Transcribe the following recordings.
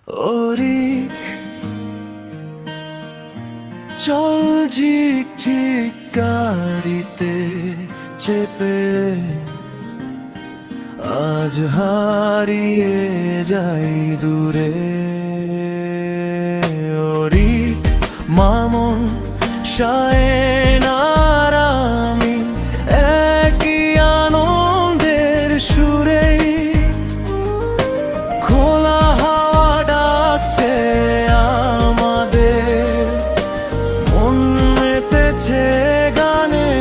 ওরি চল ঝিক ঝিক গাড়িতে চেপে আজ হারিয়ে যাই দূরে। ওরি মামুন শায়েন আর আমি একই আনন্দের সুরে, খোলা হাওয়া ডাকছে আমাদের, মন মেতেছে গানে।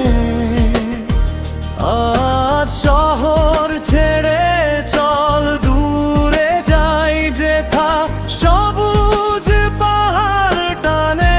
আজ শহর ছেড়ে চল দূরে যাই যেথা সবুজ পাহাড় টানে।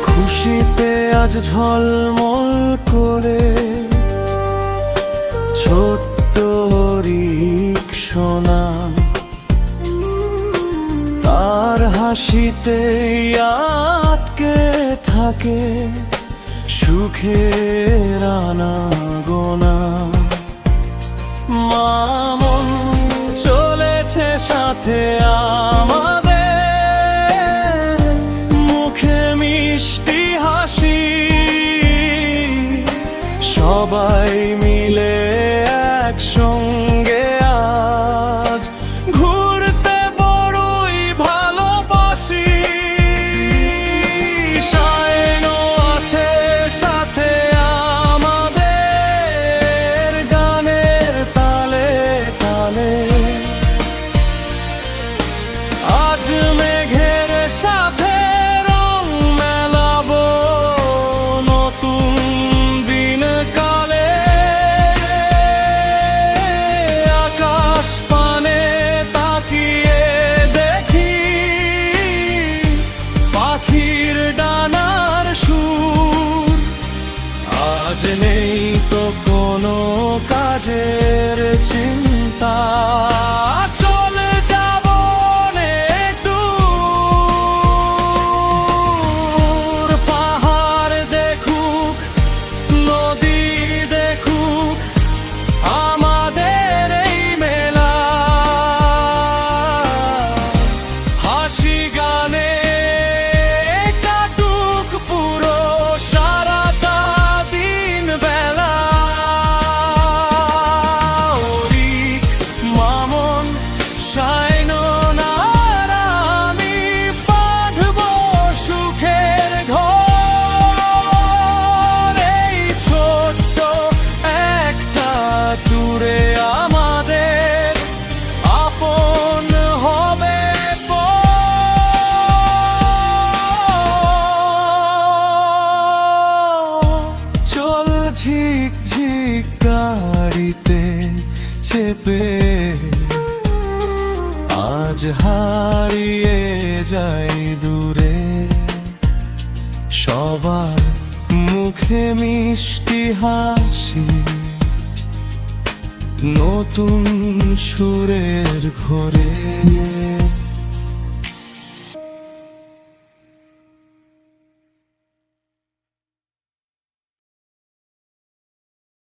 খুশিতে আজ ঝলমল করে ছোট্ট রিকশা, তার হাসিতে আটকে থাকে সুখের আনাগোনা। মামুন চলেছে সাথে আমাদের, মুখে মিষ্টি হাসি, সবাই মিলে একসঙ্গে আজ ঘুরতে বড়ই ভালোবাসি। শায়েনও আছে সাথে আমাদের, গানের তালে তালে আজ মেঘের সাথে রং মেলাবো নতুন দিন কালে। আকাশ পানে তাকিয়ে দেখি পাখির ডানার সুর, আজ নেই তো কোনো কাজের চিন্তা, চলে যাব অনেক দূর। পাহাড় দেখুক, নদী দেখুক আমাদের এই মেলা, হাসি গানে কাটুক পুরো সারাটা দিন বেলা। ওরি মামুন শায়েন আর আমি বাঁধবো সুখের ঘর, এই ছোট্ট একটা দূরে আমাদের আপন হবে চল ঝিক ঝিক গাড়িতে চেপে আজ হারিয়ে যাই দূরে, সবার মুখে মিষ্টি হাসি, নতুন সুরের ঘোরে।